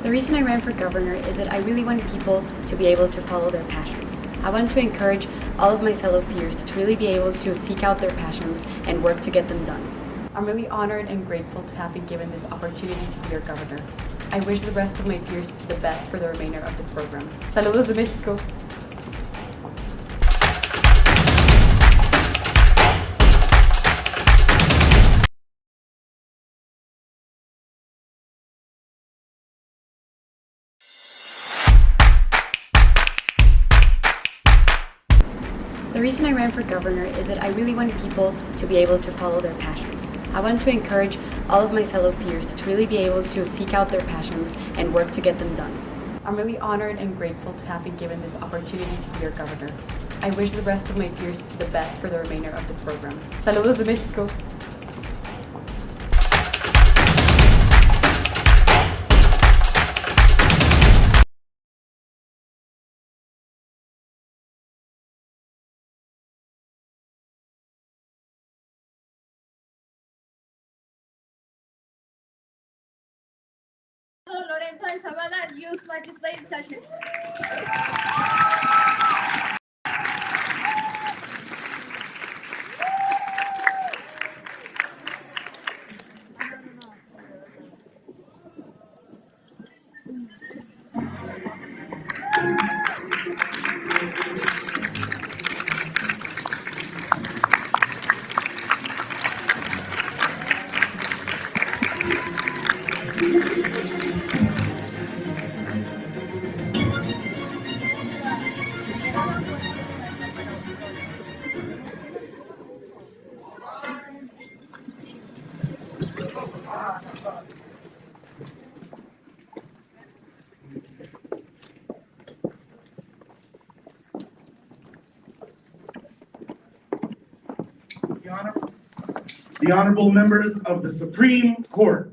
The reason I ran for governor is that I really want people to be able to follow their passions. I want to encourage all of my fellow peers to really be able to seek out their passions and work to get them done. I'm really honored and grateful to have been given this opportunity to be your governor. I wish the rest of my peers the best for the remainder of the program. Saludos de México! The reason I ran for governor is that I really want people to be able to follow their passions. I want to encourage all of my fellow peers to really be able to seek out their passions and work to get them done. I'm really honored and grateful to have been given this opportunity to be your governor. I wish the rest of my peers the best for the remainder of the program. Saludos de México! Lorenzo de Zavala Youth Legislative Session. The honorable members of the Supreme Court.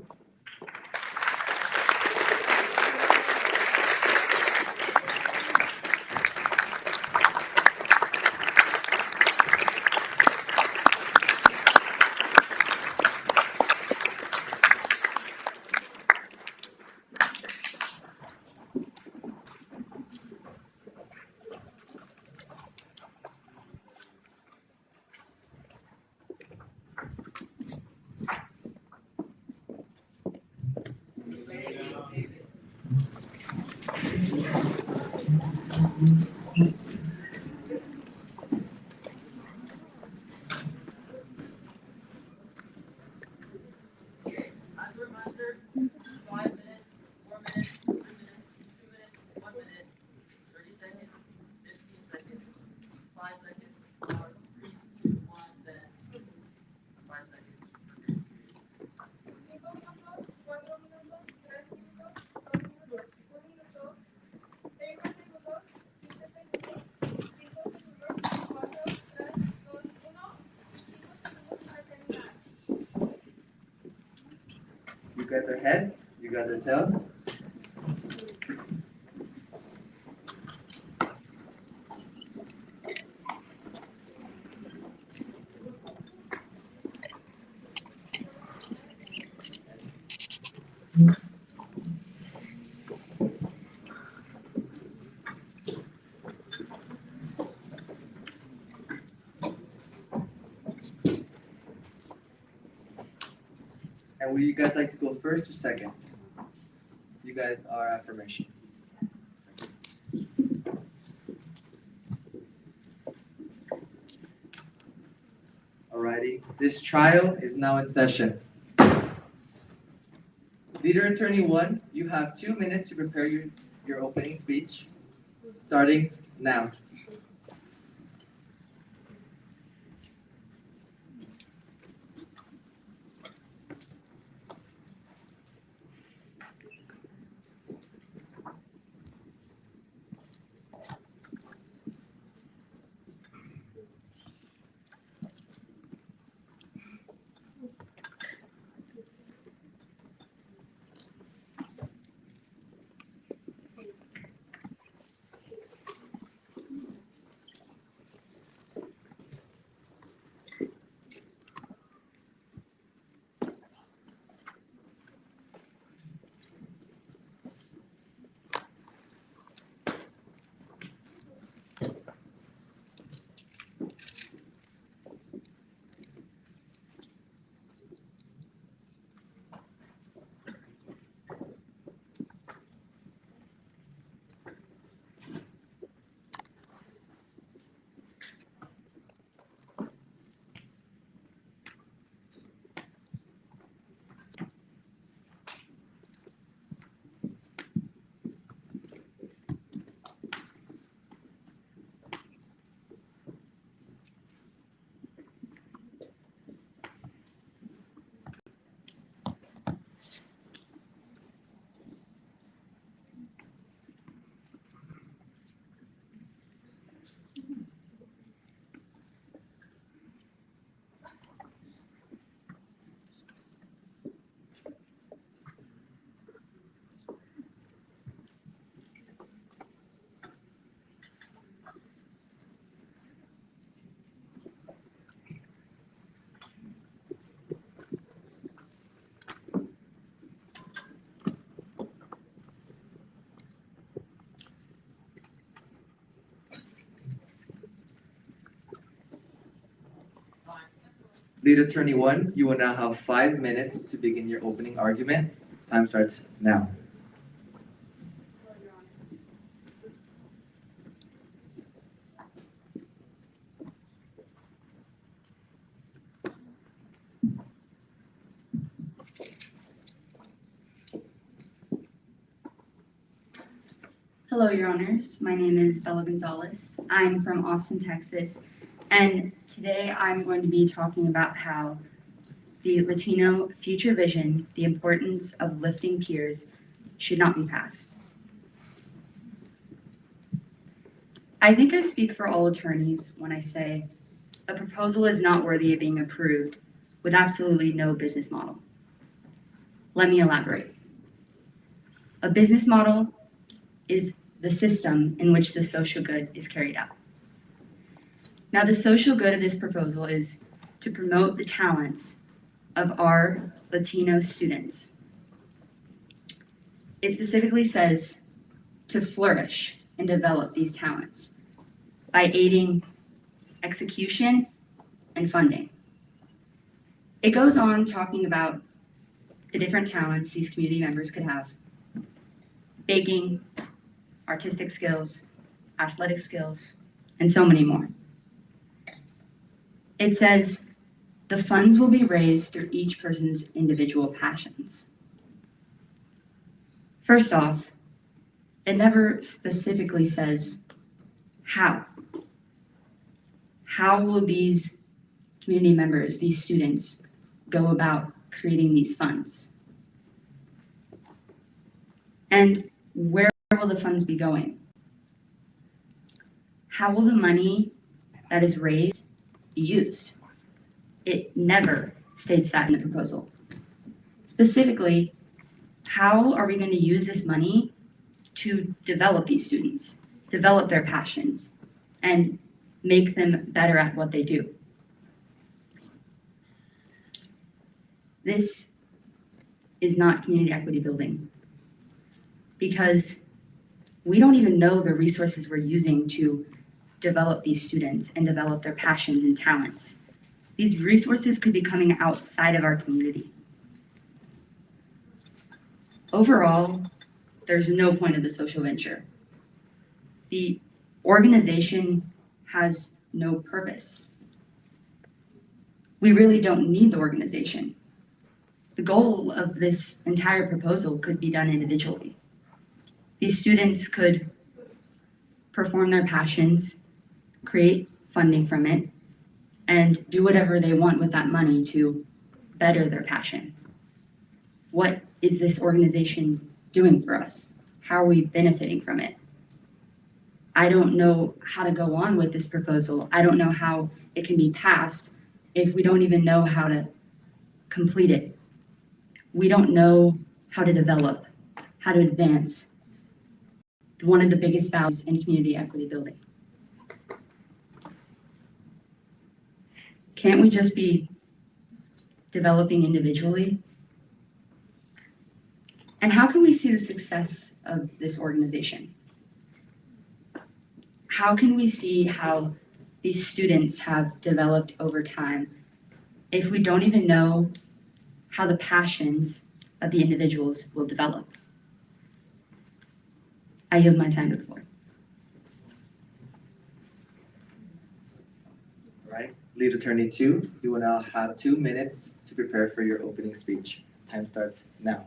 You guys are heads, you guys are tails. And would you guys like to go first or second? You guys are affirmation. Alrighty, this trial is now in session. Leader Attorney 1, you have 2 minutes to prepare your opening speech, starting now. Lead Attorney 1, you will now have 5 minutes to begin your opening argument. Time starts now. Hello, Your Honors. My name is Bella Gonzalez. I'm from Austin, Texas, and today I'm going to be talking about how the Latino Future Vision, the importance of lifting peers, should not be passed. I think I speak for all attorneys when I say a proposal is not worthy of being approved with absolutely no business model. Let me elaborate. A business model is the system in which the social good is carried out. Now, the social good of this proposal is to promote the talents of our Latino students. It specifically says to flourish and develop these talents by aiding execution and funding. It goes on talking about the different talents these community members could have: baking, artistic skills, athletic skills, and so many more. It says the funds will be raised through each person's individual passions. First off, it never specifically says how. How will these community members, these students, go about creating these funds? And where will the funds be going? How will the money that is raised be used? It never states that in the proposal. Specifically, how are we going to use this money to develop these students, develop their passions, and make them better at what they do? This is not community equity building, because we don't even know the resources we're using to develop these students and develop their passions and talents. These resources could be coming outside of our community. Overall, there's no point of the social venture. The organization has no purpose. We really don't need the organization. The goal of this entire proposal could be done individually. These students could perform their passions, create funding from it, and do whatever they want with that money to better their passion. What is this organization doing for us? How are we benefiting from it? I don't know how to go on with this proposal. I don't know how it can be passed if we don't even know how to complete it. We don't know how to develop, how to advance one of the biggest values in community equity building. Can't we just be developing individually? And how can we see the success of this organization? How can we see how these students have developed over time if we don't even know how the passions of the individuals will develop? I yield my time to the floor. All right. Lead Attorney 2, you will now have 2 minutes to prepare for your opening speech. Time starts now.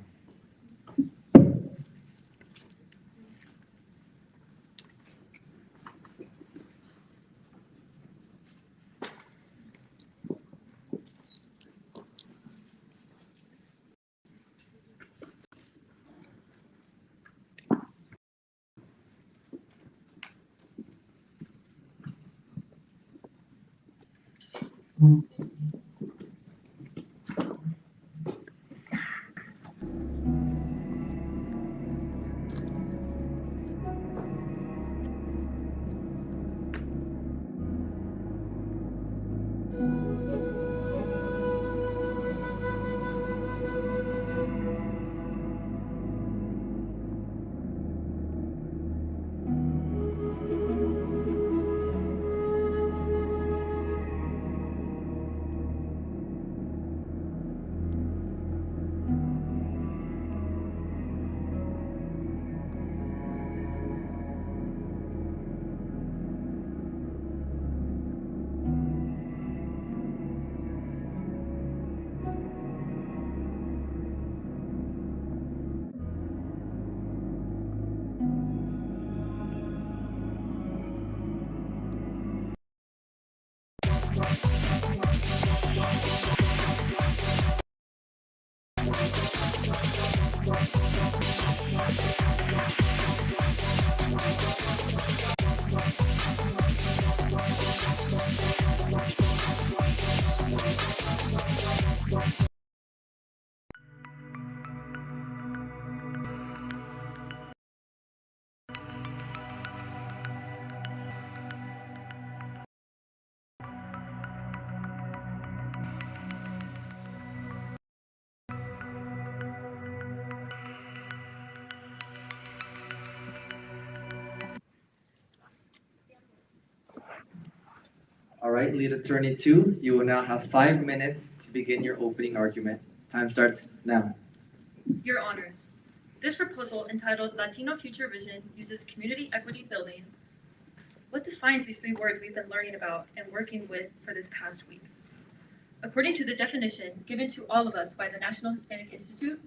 All right, lead attorney 2, you will now have 5 minutes to begin your opening argument. Time starts now. Your Honors, this proposal entitled Latino Future Vision uses community equity building. What defines these three words we've been learning about and working with for this past week? According to the definition given to all of us by the National Hispanic Institute,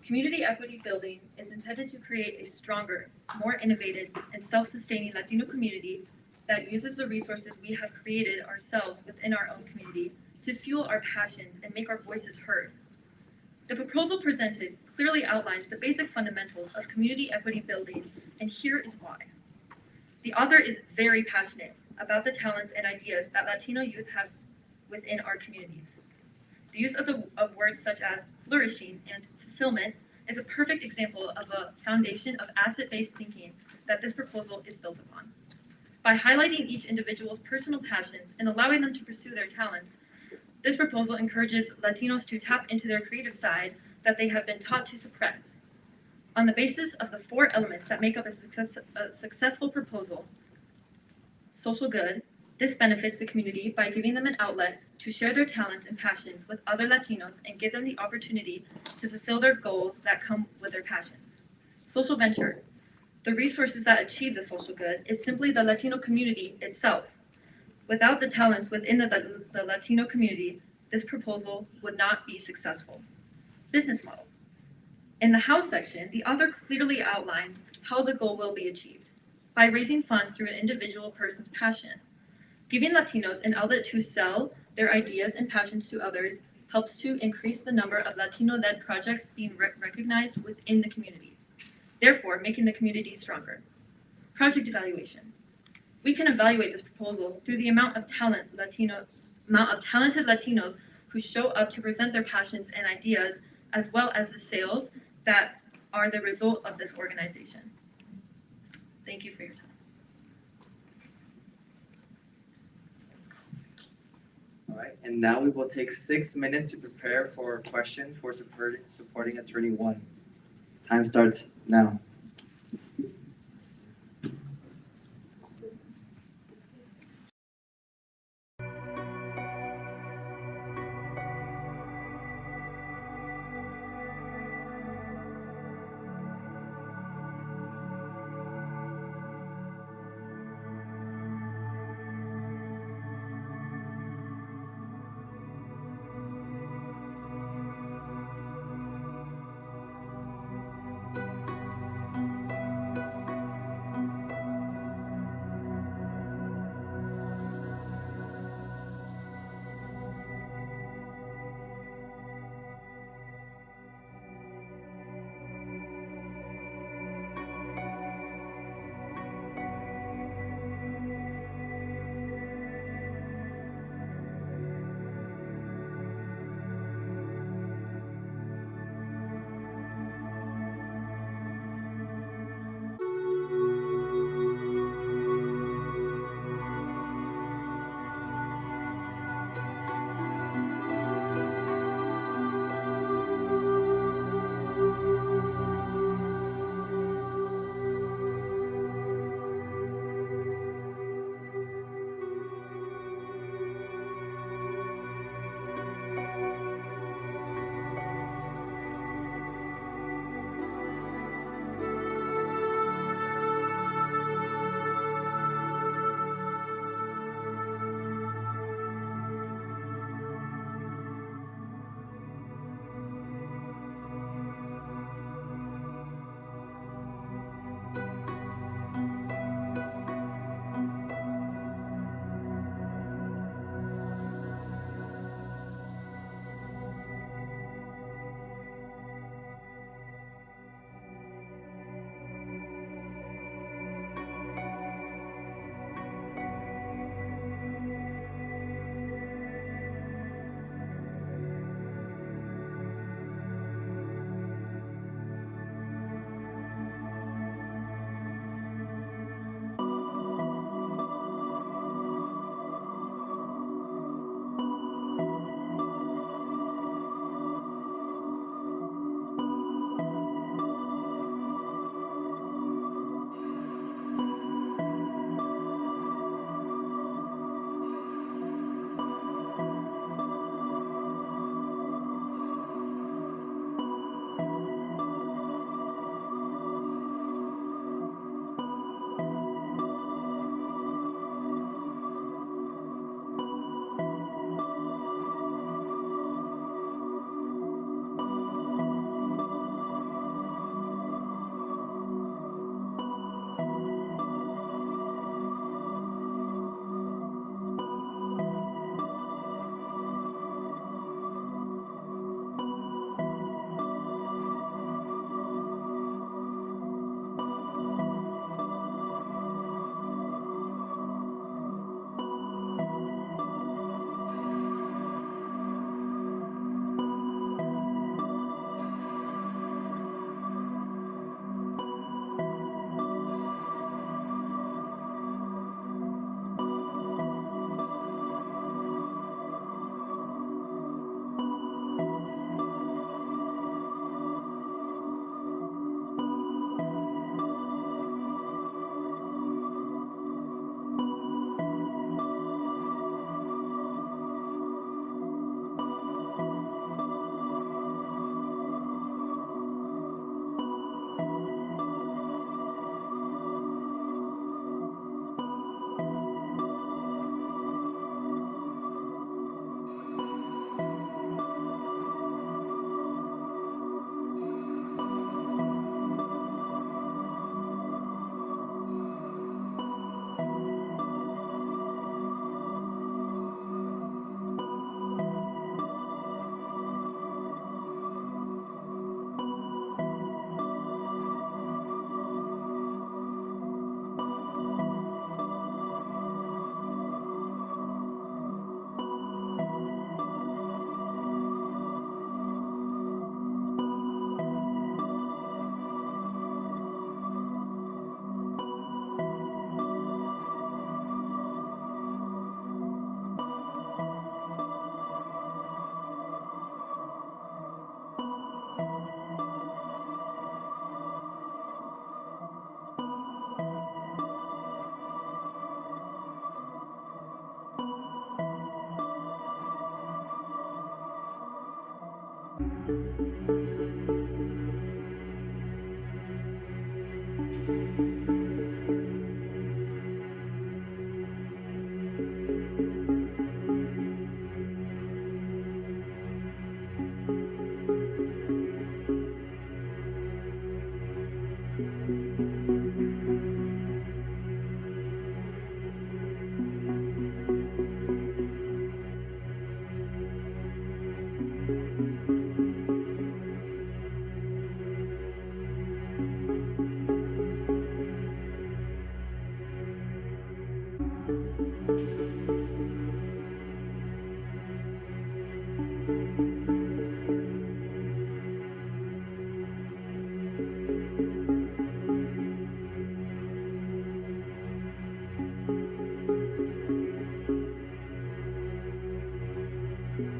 community equity building is intended to create a stronger, more innovative, and self-sustaining Latino community that uses the resources we have created ourselves within our own community to fuel our passions and make our voices heard. The proposal presented clearly outlines the basic fundamentals of community equity building, and here is why. The author is very passionate about the talents and ideas that Latino youth have within our communities. The use of words such as flourishing and fulfillment is a perfect example of a foundation of asset-based thinking that this proposal is built upon. By highlighting each individual's personal passions and allowing them to pursue their talents, this proposal encourages Latinos to tap into their creative side that they have been taught to suppress. On the basis of the 4 elements that make up a successful proposal: social good, this benefits the community by giving them an outlet to share their talents and passions with other Latinos and give them the opportunity to fulfill their goals that come with their passions. Social venture, the resources that achieve the social good is simply the Latino community itself. Without the talents within the Latino community, this proposal would not be successful. Business model. In the how section, the author clearly outlines how the goal will be achieved by raising funds through an individual person's passion. Giving Latinos an outlet to sell their ideas and passions to others helps to increase the number of Latino-led projects being recognized within the community, therefore making the community stronger. Project evaluation. We can evaluate this proposal through the amount of talented Latinos who show up to present their passions and ideas, as well as the sales that are the result of this organization. Thank you for your time. All right, and now we will take 6 minutes to prepare for questions for supporting attorney 1. Time starts now.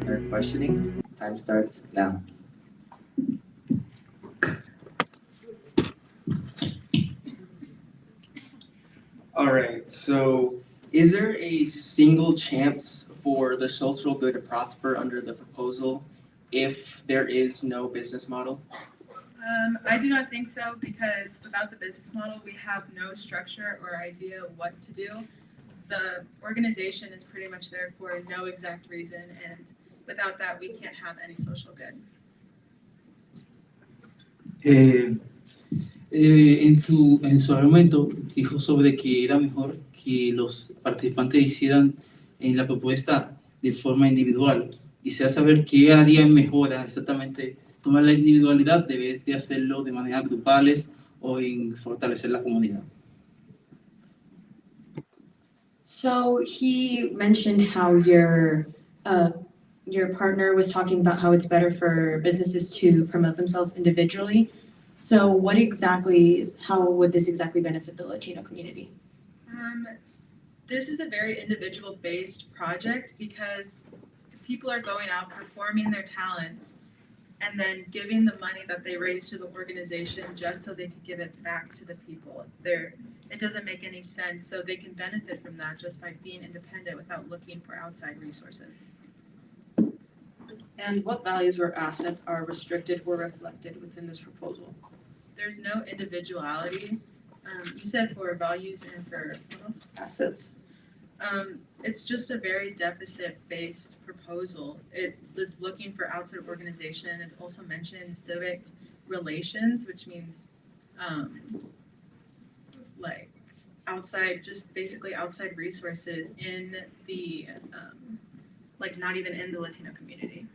Our questioning. Time starts now. All right, so is there a single chance for the social good to prosper under the proposal if there is no business model? I do not think so because without the business model, we have no structure or idea what to do. The organization is pretty much there for no exact reason, and without that, we can't have any social good. En su argumento dijo sobre que era mejor que los participantes hicieran en la propuesta de forma individual y sea saber qué haría mejora exactamente tomar la individualidad debe de hacerlo de manera grupales o en fortalecer la comunidad. So he mentioned how your partner was talking about how it's better for businesses to promote themselves individually. So how would this exactly benefit the Latino community? This is a very individual-based project because people are going out performing their talents and then giving the money that they raise to the organization just so they can give it back to the people. It doesn't make any sense, so they can benefit from that just by being independent without looking for outside resources. And what values or assets are restricted or reflected within this proposal? There's no individuality. You said for values and for what else? Assets. It's just a very deficit-based proposal. It was looking for outside organization. It also mentioned civic relations, which means like outside, just basically outside resources in the like not even in the Latino community.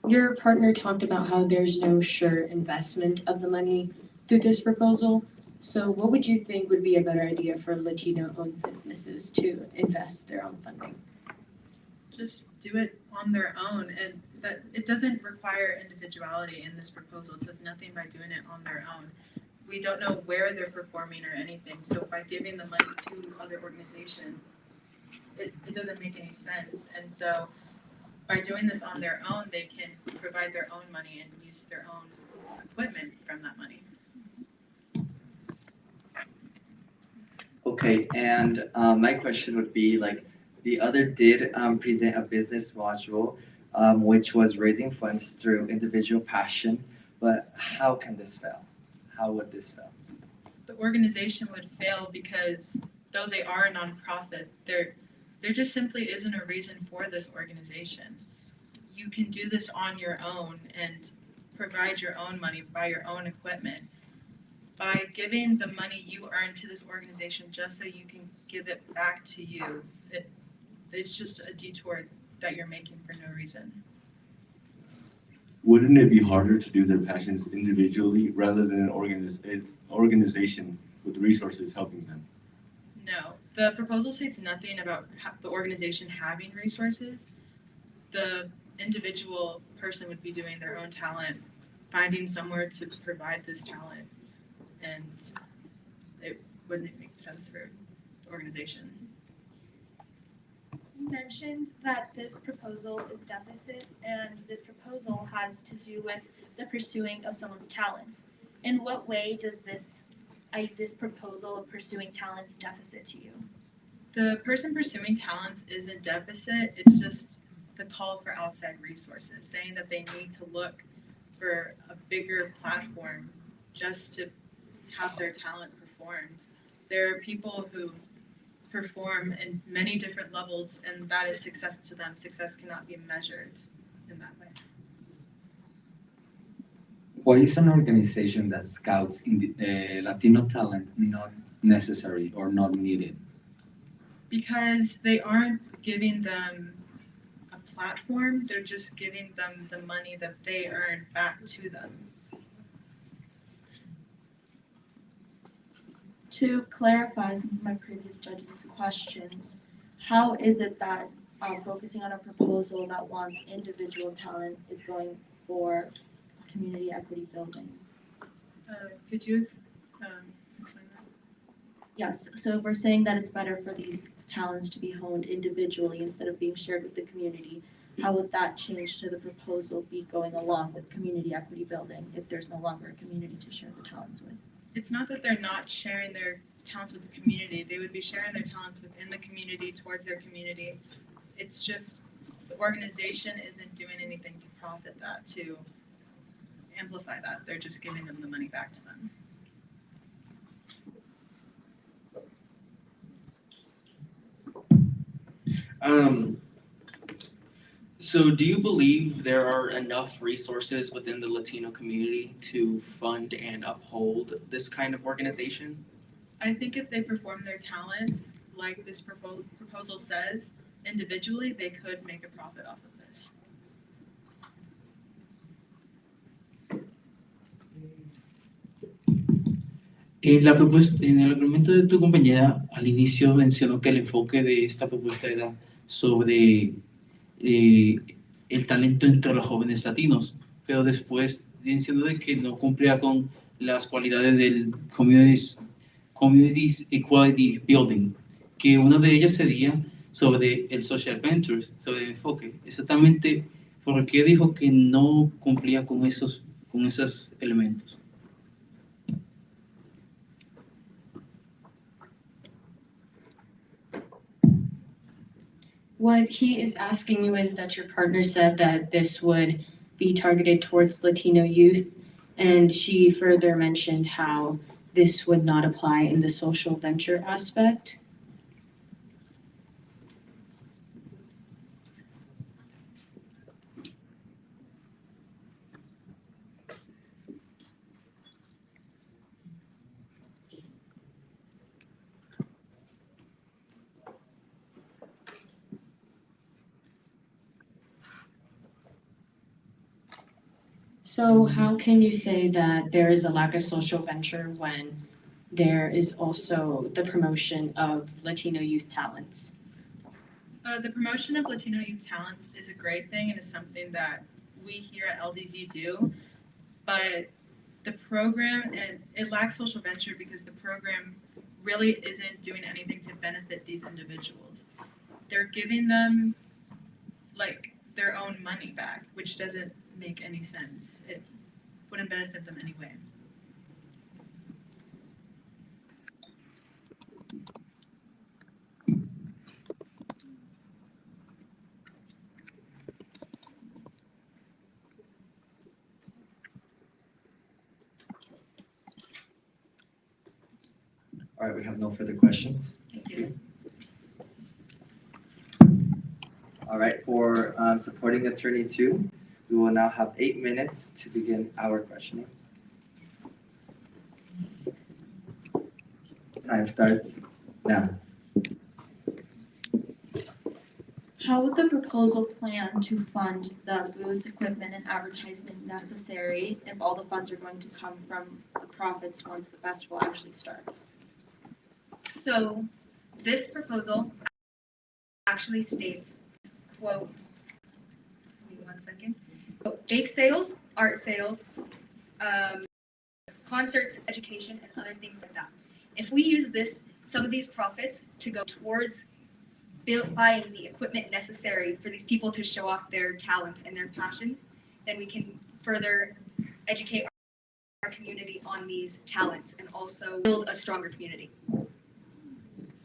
Your partner talked about how there's no sure investment of the money through this proposal. So what would you think would be a better idea for Latino-owned businesses to invest their own funding? Just do it on their own, and that it doesn't require individuality in this proposal. It says nothing by doing it on their own. We don't know where they're performing or anything, so by giving the money to other organizations, it doesn't make any sense. And so by doing this on their own, they can provide their own money and use their own equipment from that money. Okay, and my question would be like, the other did present a business module, which was raising funds through individual passion, but how can this fail? How would this fail? The organization would fail because though they are a nonprofit, there just simply isn't a reason for this organization. You can do this on your own and provide your own money, buy your own equipment. By giving the money you earn to this organization just so you can give it back to you, it's just a detour that you're making for no reason. Wouldn't it be harder to do their passions individually rather than an organization with resources helping them? No, the proposal states nothing about the organization having resources. The individual person would be doing their own talent, finding somewhere to provide this talent, and it wouldn't make sense for the organization. You mentioned that this proposal is deficit, and this proposal has to do with the pursuing of someone's talents. In what way does this proposal of pursuing talents deficit to you? The person pursuing talents isn't deficit, it's just the the call for outside resources, saying that they need to look for a bigger platform just to have their talent performed. There are people who perform in many different levels, and that is success to them. Success cannot be measured in that way. Why is an organization that scouts Latino talent not necessary or not needed? Because they aren't giving them a platform, they're just giving them the money that they earn back to them. To clarify some of my previous judges' questions, how is it that focusing on a proposal that wants individual talent is going for community equity building? Could you explain that? Yes, so if we're saying that it's better for these talents to be honed individually instead of being shared with the community, how would that change to the proposal be going along with community equity building if there's no longer a community to share the talents with? It's not that they're not sharing their talents with the community. They would be sharing their talents within the community towards their community. It's just the organization isn't doing anything to profit that, to amplify that. They're just giving them the money back to them. So do you believe there are enough resources within the Latino community to fund and uphold this kind of organization? I think if they perform their talents like this proposal says, individually, they could make a profit off of this. En el argumento de tu compañera, al inicio mencionó que el enfoque de esta propuesta era sobre el talento entre los jóvenes latinos, pero después mencionó de que no cumplía con las cualidades del Communities Equality Building, que una de ellas sería sobre el Social Ventures, sobre el enfoque. Exactamente, ¿por qué dijo que no cumplía con esos elementos? What he is asking you is that your partner said that this would be targeted towards Latino youth, and she further mentioned how this would not apply in the social venture aspect. So how can you say that there is a lack of social venture when there is also the promotion of Latino youth talents? The promotion of Latino youth talents is a great thing and is something that we here at LDZ do, but the program, it lacks social venture because the program really isn't doing anything to benefit these individuals. They're giving them like their own money back, which doesn't make any sense. It wouldn't benefit them anyway. All right, we have no further questions. Thank you. All right, for supporting attorney 2, we will now have 8 minutes to begin our questioning. Time starts now. How would the proposal plan to fund the booths, equipment, and advertisement necessary if all the funds are going to come from the profits once the festival actually starts? So this proposal actually states, quote, give me one second, quote, bake sales, art sales, concerts, education, and other things like that. If we use some of these profits to go towards buying the equipment necessary for these people to show off their talents and their passions, then we can further educate our community on these talents and also build a stronger community.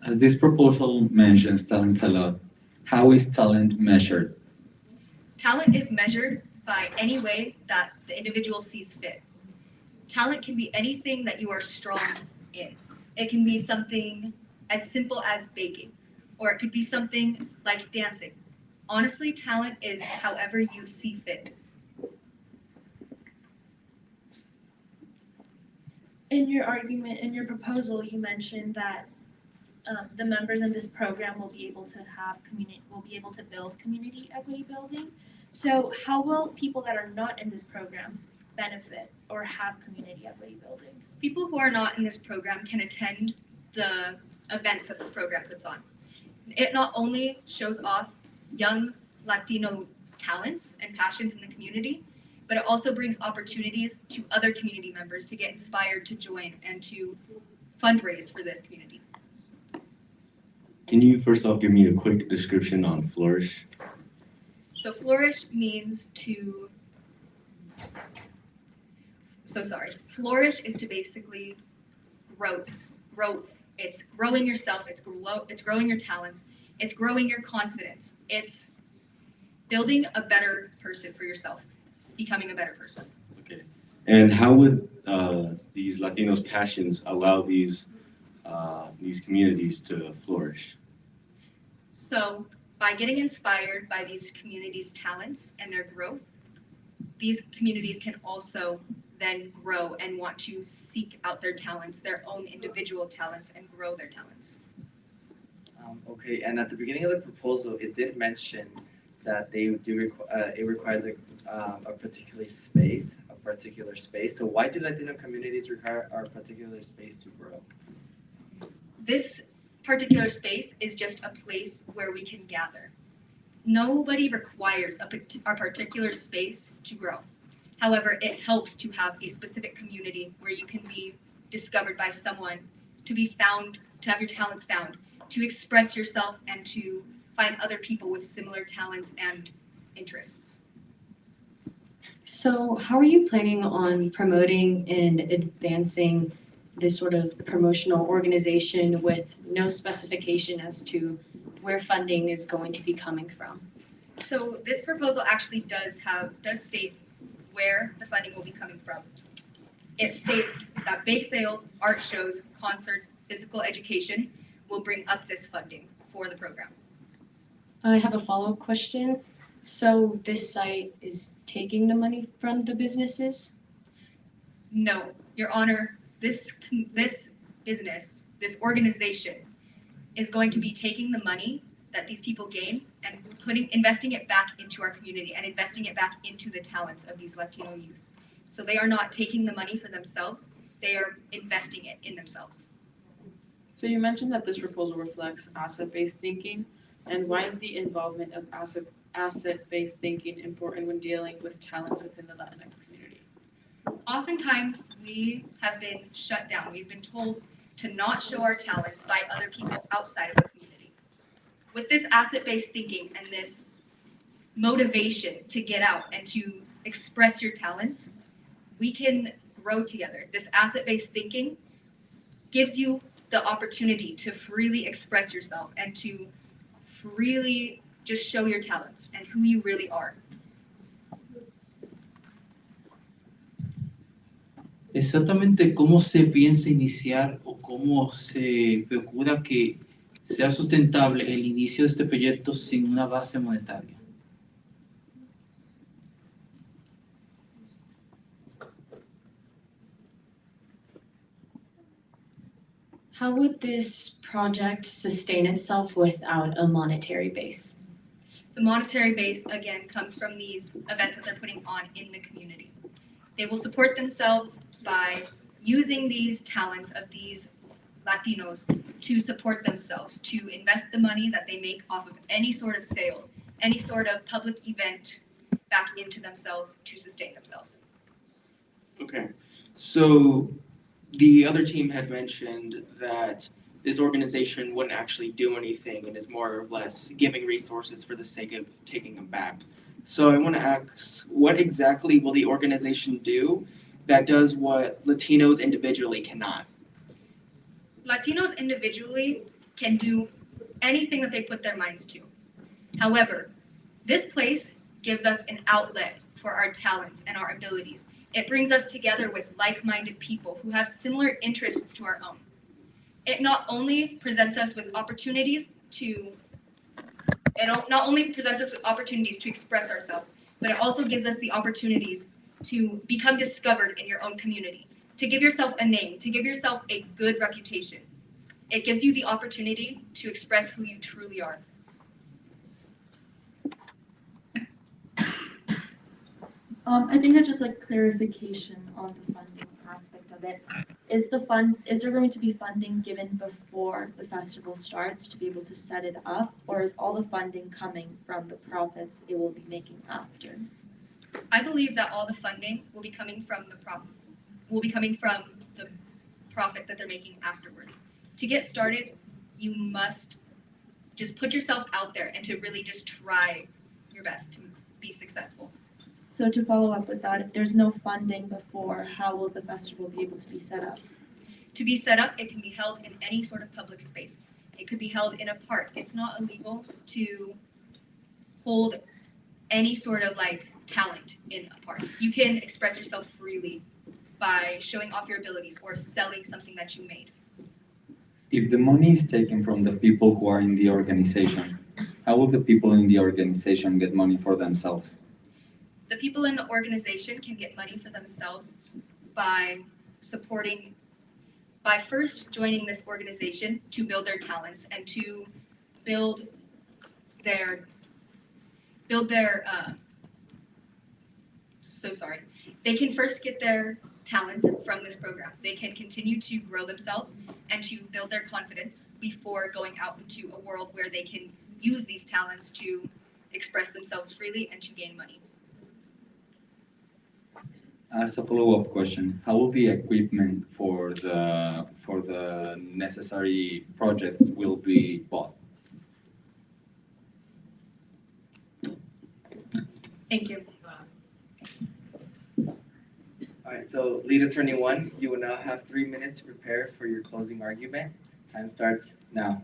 As this proposal mentions talent a lot, how is talent measured? Talent is measured by any way that the individual sees fit. Talent can be anything that you are strong in. It can be something as simple as baking, or it could be something like dancing. Honestly, talent is however you see fit. In your argument, in your proposal, you mentioned that the members in this program will be able to build community equity building. So how will people that are not in this program benefit or have community equity building? People who are not in this program can attend the events that this program puts on. It not only shows off young Latino talents and passions in the community, but it also brings opportunities to other community members to get inspired to join and to fundraise for this community. Can you first off give me a quick description on Flourish? So flourish means Flourish is to basically grow. It's growing yourself, it's growing your talents, it's growing your confidence. It's building a better person for yourself, becoming a better person. Okay. And how would these Latinos' passions allow these communities to flourish? So by getting inspired by these communities' talents and their growth, these communities can also then grow and want to seek out their talents, their own individual talents, and grow their talents. Okay, and at the beginning of the proposal, it did mention that they do it requires a particular space. So why do Latino communities require our particular space to grow? This particular space is just a place where we can gather. Nobody requires a particular space to grow. However, it helps to have a specific community where you can be discovered by someone, to be found, to have your talents found, to express yourself, and to find other people with similar talents and interests. So, how are you planning on promoting and advancing this sort of promotional organization with no specification as to where funding is going to be coming from? So this proposal actually does state where the funding will be coming from. It states that bake sales, art shows, concerts, physical education will bring up this funding for the program. I have a follow-up question. So this site is taking the money from the businesses? No, Your Honor, this business, this organization is going to be taking the money that these people gain and investing it back into our community and investing it back into the talents of these Latino youth. So they are not taking the money for themselves, they are investing it in themselves. So you mentioned that this proposal reflects asset-based thinking, and why is the involvement of asset-based thinking important when dealing with talents within the Latinx community? Oftentimes, we have been shut down. We've been told to not show our talents by other people outside of the community. With this asset-based thinking and this motivation to get out and to express your talents, we can grow together. This asset-based thinking gives you the opportunity to freely express yourself and to freely just show your talents and who you really are. Exactamente cómo se piensa iniciar o cómo se procura que sea sustentable el inicio de este proyecto sin una base monetaria. How would this project sustain itself without a monetary base? The monetary base, again, comes from these events that they're putting on in the community. They will support themselves by using these talents of these Latinos to support themselves, to invest the money that they make off of any sort of sales, any sort of public event back into themselves to sustain themselves. Okay, so the other team had mentioned that this organization wouldn't actually do anything and is more or less giving resources for the sake of taking them back. So I want to ask, what exactly will the organization do that does what Latinos individually cannot? Latinos individually can do anything that they put their minds to. However, this place gives us an outlet for our talents and our abilities. It brings us together with like-minded people who have similar interests to our own. It not only presents us with opportunities to express ourselves, but it also gives us the opportunities to become discovered in your own community, to give yourself a name, to give yourself a good reputation. It gives you the opportunity to express who you truly are. I think I just like clarification on the funding aspect of it. Is there going to be funding given before the festival starts to be able to set it up, or is all the funding coming from the profits it will be making after? I believe that all the funding will be coming from the profit that they're making afterwards. To get started, you must just put yourself out there and to really just try your best to be successful. So to follow up with that, if there's no funding before, how will the festival be able to be set up? To be set up, it can be held in any sort of public space. It could be held in a park. It's not illegal to hold any sort of talent in a park. You can express yourself freely by showing off your abilities or selling something that you made. If the money is taken from the people who are in the organization, how will the people in the organization get money for themselves? The people in the organization can get money for themselves by first joining this organization to build their talents and to build their they can first get their talents from this program. They can continue to grow themselves and to build their confidence before going out into a world where they can use these talents to express themselves freely and to gain money. As a follow-up question, how will the equipment for the necessary projects will be bought? Thank you. All right, so lead attorney 1, you will now have 3 minutes to prepare for your closing argument. Time starts now.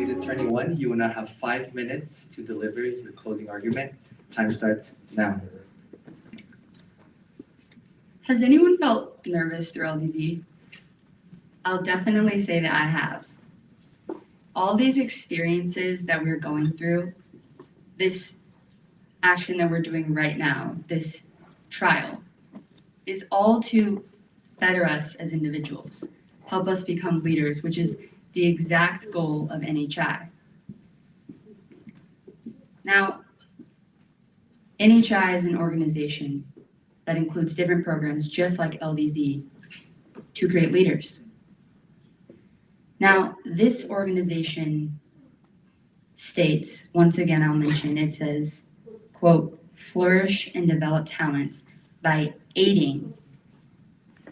Lead Attorney 1, you will now have 5 minutes to deliver your closing argument. Time starts now. Has anyone felt nervous through LDZ? I'll definitely say that I have. All these experiences that we're going through, this action that we're doing right now, this trial, is all to better us as individuals, help us become leaders, which is the exact goal of NHI. Now, NHI is an organization that includes different programs just like LDZ to create leaders. Now, this organization states, once again I'll mention, it says, quote, flourish and develop talents by aiding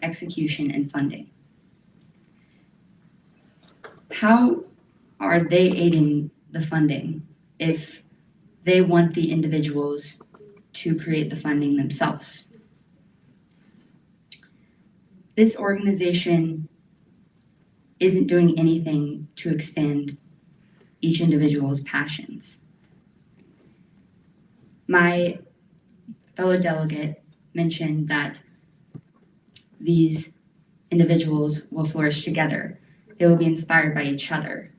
execution and funding. How are they aiding the funding if they want the individuals to create the funding themselves? This organization isn't doing anything to expand each individual's passions. My fellow delegate mentioned that these individuals will flourish together. They will be inspired by each other.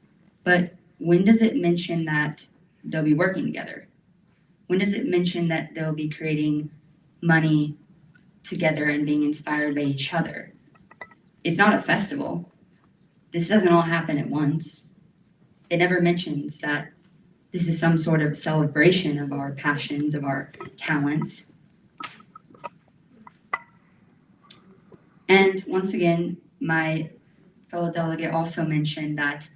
But when does it mention that they'll be working together? When does it mention that they'll be creating money together and being inspired by each other? It's not a festival. This doesn't all happen at once. It never mentions that this is some sort of celebration of our passions, of our talents. And once again, my fellow delegate also mentioned that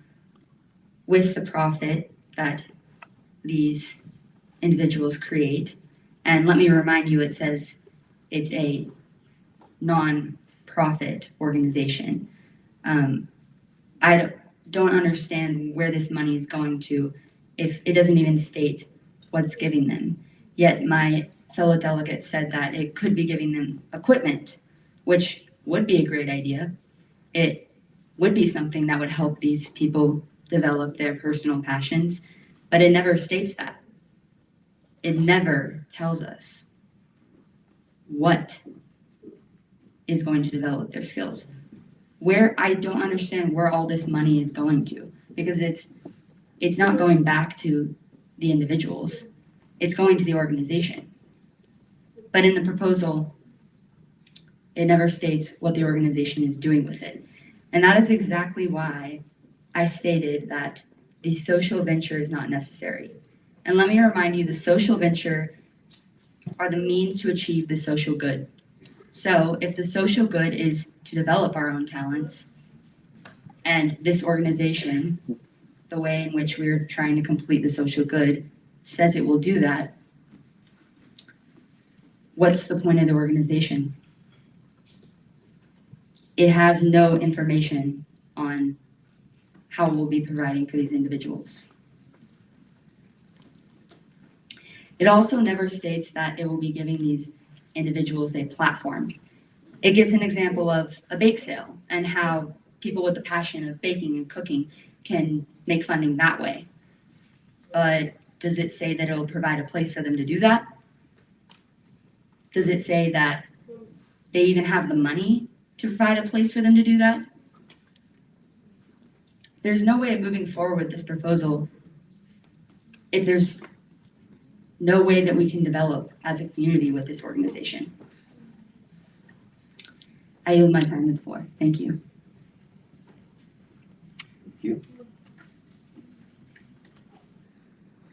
with the profit that these individuals create, and let me remind you, it says it's a non-profit organization. I don't understand where this money is going to if it doesn't even state what's giving them. Yet my fellow delegate said that it could be giving them equipment, which would be a great idea. It would be something that would help these people develop their personal passions, but it never states that. It never tells us what is going to develop their skills. Where I don't understand where all this money is going to, because it's not going back to the individuals, it's going to the organization. But in the proposal, it never states what the organization is doing with it. And that is exactly why I stated that the social venture is not necessary. And let me remind you, the social venture are the means to achieve the social good. So if the social good is to develop our own talents, and this organization, the way in which we're trying to complete the social good, says it will do that, what's the point of the organization? It has no information on how we'll be providing for these individuals. It also never states that it will be giving these individuals a platform. It gives an example of a bake sale and how people with the passion of baking and cooking can make funding that way. But does it say that it will provide a place for them to do that? Does it say that they even have the money to provide a place for them to do that? There's no way of moving forward with this proposal if there's no way that we can develop as a community with this organization. I yield my time to the floor. Thank you. Thank you.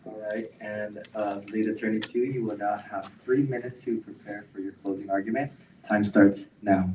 All right, and Lead Attorney 2, you will now have 3 minutes to prepare for your closing argument. Time starts now.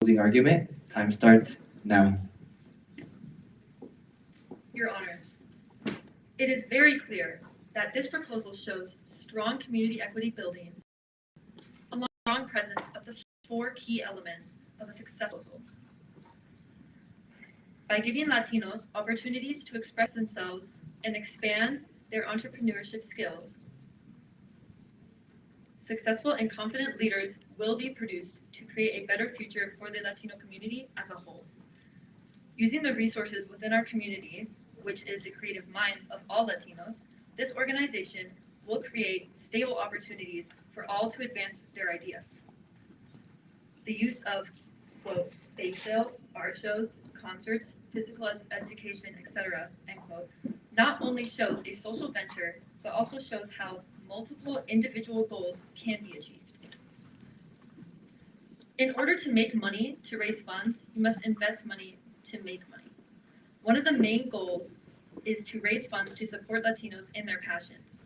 Closing argument. Time starts now. Your Honors, it is very clear that this proposal shows strong community equity building along with strong presence of the 4 key elements of a successful proposal. By giving Latinos opportunities to express themselves and expand their entrepreneurship skills, successful and confident leaders will be produced to create a better future for the Latino community as a whole. Using the resources within our community, which is the creative minds of all Latinos, this organization will create stable opportunities for all to advance their ideas. The use of, quote, bake sales, art shows, concerts, physical education, etc., end quote, not only shows a social venture, but also shows how multiple individual goals can be achieved. In order to make money to raise funds, you must invest money to make money. One of the main goals is to raise funds to support Latinos in their passions.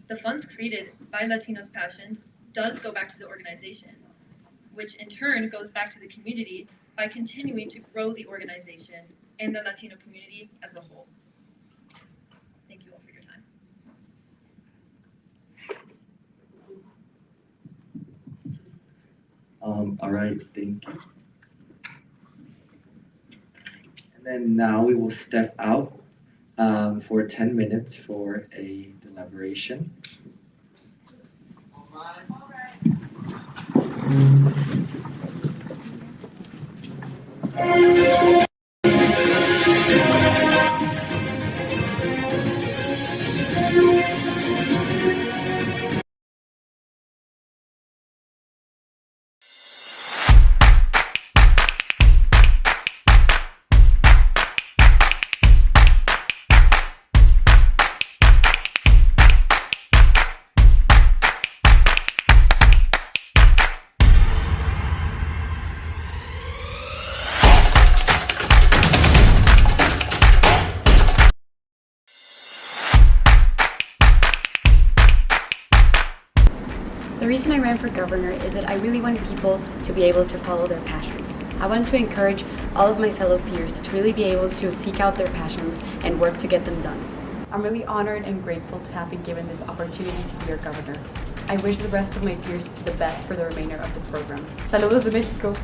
The funds created by Latinos' passions does go back to the organization, which in turn goes back to the community by continuing to grow the organization and the Latino community as a whole. Thank you all for your time. All right, thank you. And then now we will step out for 10 minutes for a deliberation. The reason I ran for governor is that I really want people to be able to follow their passions. I want to encourage all of my fellow peers to really be able to seek out their passions and work to get them done. I'm really honored and grateful to have been given this opportunity to be your governor. I wish the rest of my peers the best for the remainder of the program. Saludos de México!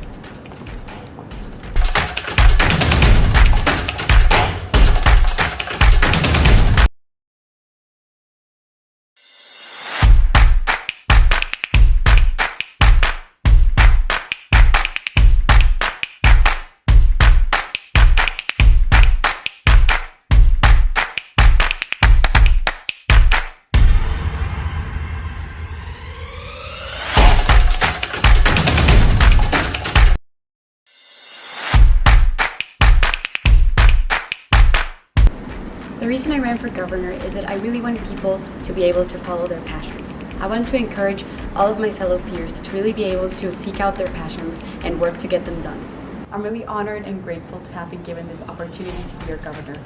The reason I ran for governor is that I really want people to be able to follow their passions. I want to encourage all of my fellow peers to really be able to seek out their passions and work to get them done. I'm really honored and grateful to have been given this opportunity to be your governor.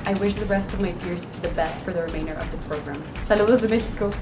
I wish the rest of my peers the best for the remainder of the program. Saludos de México!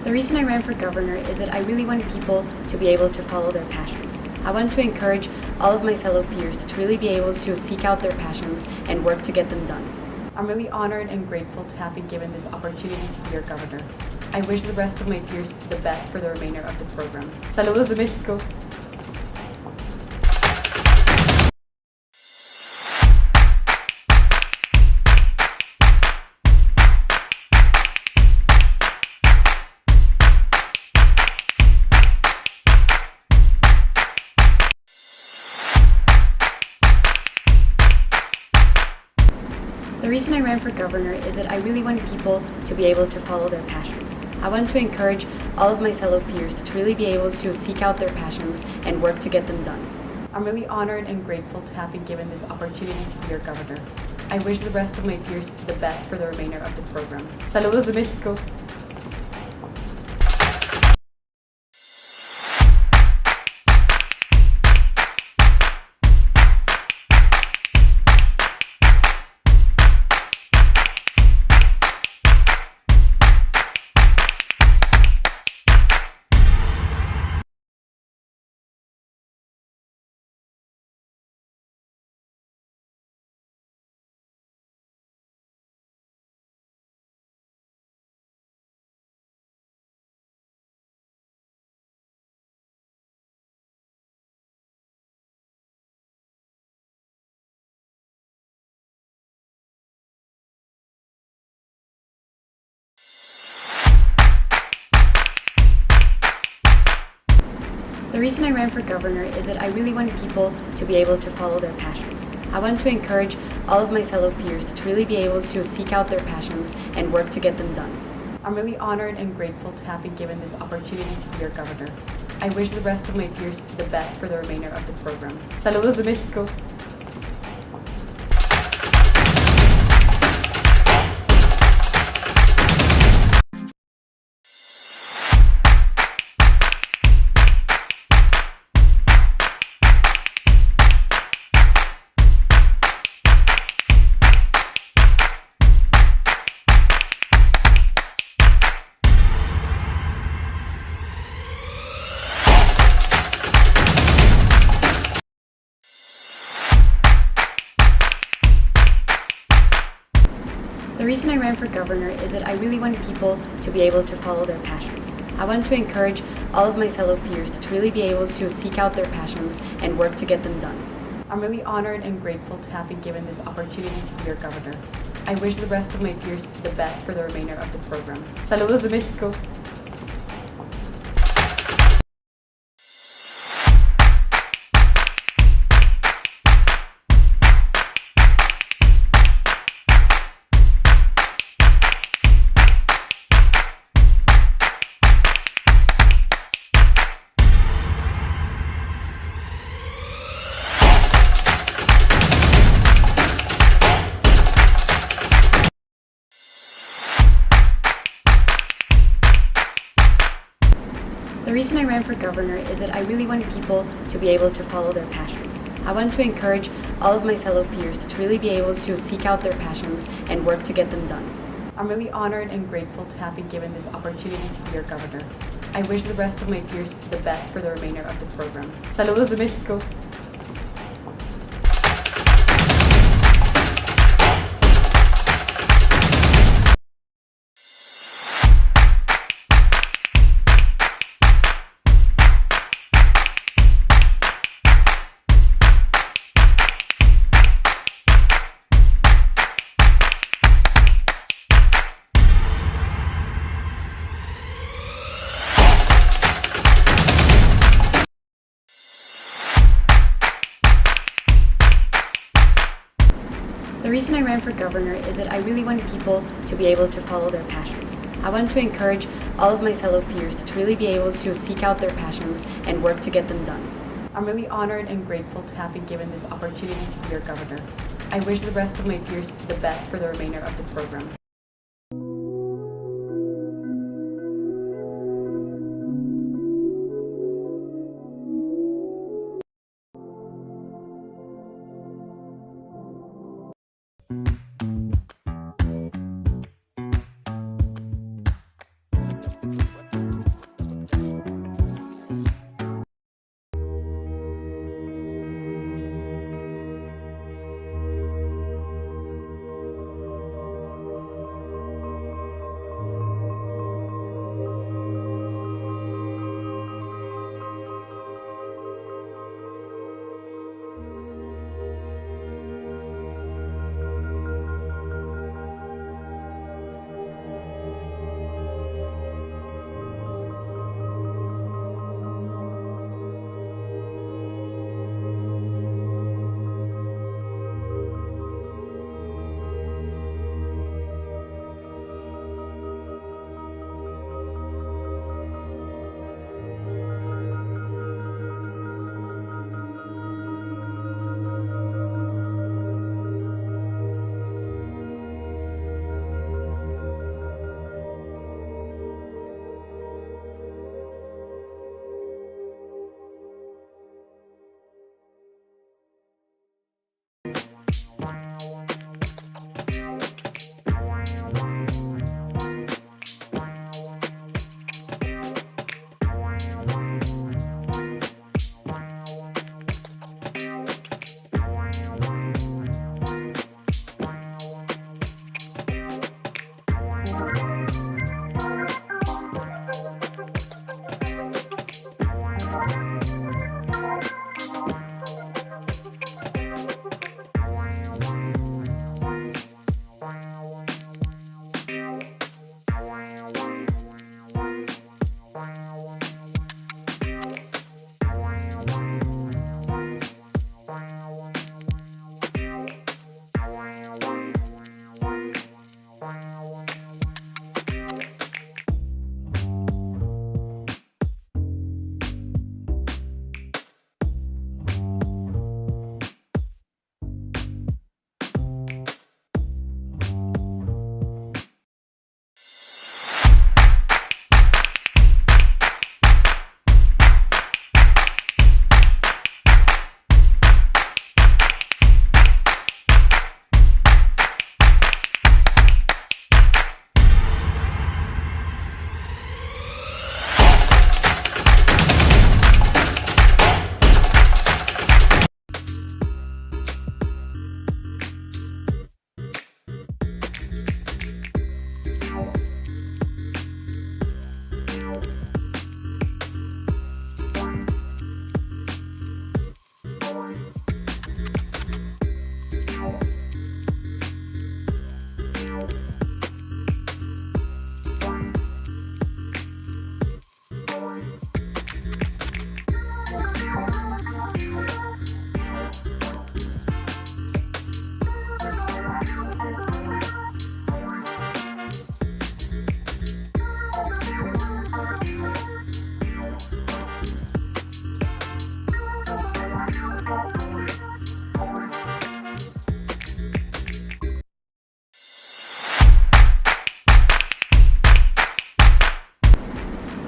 The reason I ran for governor is that I really want people to be able to follow their passions. I want to encourage all of my fellow peers to really be able to seek out their passions and work to get them done. I'm really honored and grateful to have been given this opportunity to be your governor. I wish the rest of my peers the best for the remainder of the program. Saludos de México! The reason I ran for governor is that I really want people to be able to follow their passions. I want to encourage all of my fellow peers to really be able to seek out their passions and work to get them done. I'm really honored and grateful to have been given this opportunity to be your governor. I wish the rest of my peers the best for the remainder of the program. Saludos de México! The reason I ran for governor is that I really want people to be able to follow their passions. I want to encourage all of my fellow peers to really be able to seek out their passions and work to get them done. I'm really honored and grateful to have been given this opportunity to be your governor. I wish the rest of my peers the best for the remainder of the program. Saludos de México! The reason I ran for governor is that I really want people to be able to follow their passions. I want to encourage all of my fellow peers to really be able to seek out their passions and work to get them done. I'm really honored and grateful to have been given this opportunity to be your governor. I wish the rest of my peers the best for the remainder of the program. Saludos de México! The reason I ran for governor is that I really want people to be able to follow their passions. I want to encourage all of my fellow peers to really be able to seek out their passions and work to get them done. I'm really honored and grateful to have been given this opportunity to be your governor. I wish the rest of my peers the best for the remainder of the program. Saludos de México! The reason I ran for governor is that I really want people to be able to follow their passions. I want to encourage all of my fellow peers to really be able to seek out their passions and work to get them done. I'm really honored and grateful to have been given this opportunity to be your governor. I wish the rest of my peers the best for the remainder of the program.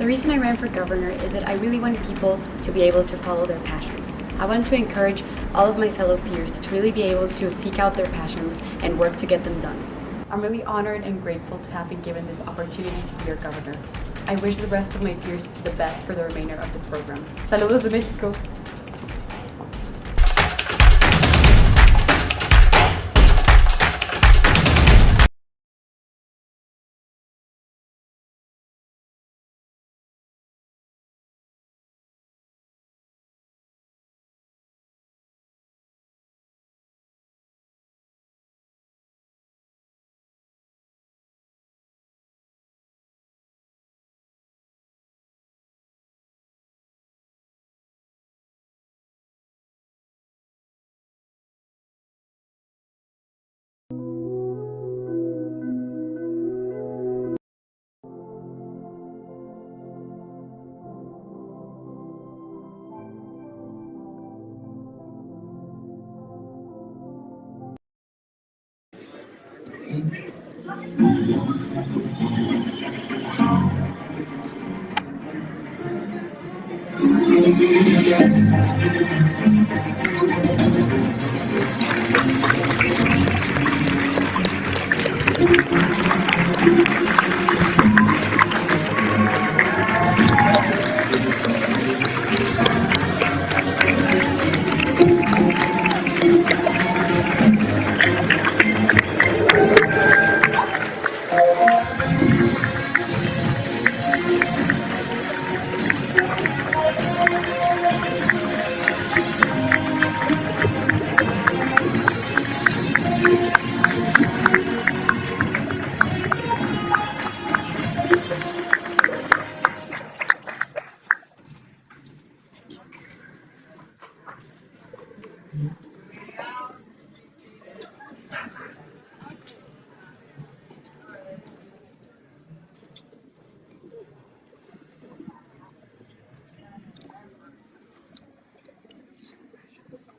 reason I ran for governor is that I really want people to be able to follow their passions. I want to encourage all of my fellow peers to really be able to seek out their passions and work to get them done. I'm really honored and grateful to have been given this opportunity to be your governor. I wish the rest of my peers the best for the remainder of the program. Saludos de México!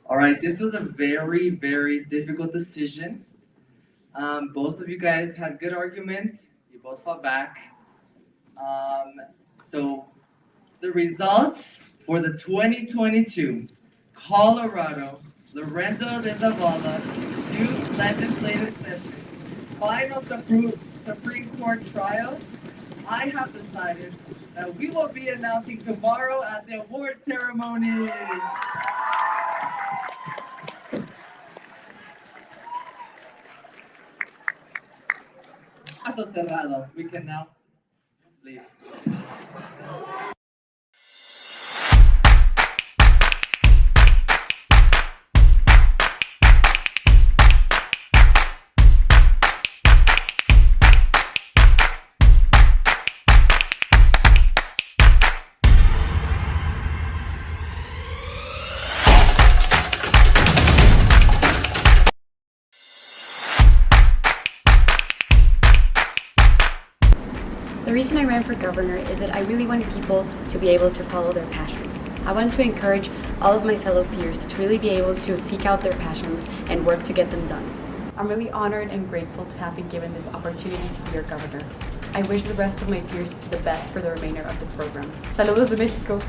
All right, this was a very, very difficult decision. Both of you guys had good arguments. You both fought back. So the results for the 2022 Colorado Lorenzo de Zavala Youth Legislative Session Final Supreme Court trial, I have decided that we will be announcing tomorrow at the award ceremony. Caso cerrado. We can now leave. The reason I ran for governor is that I really want people to be able to follow their passions. I want to encourage all of my fellow peers to really be able to seek out their passions and work to get them done. I'm really honored and grateful to have been given this opportunity to be your governor. I wish the rest of my peers the best for the remainder of the program. Saludos de México!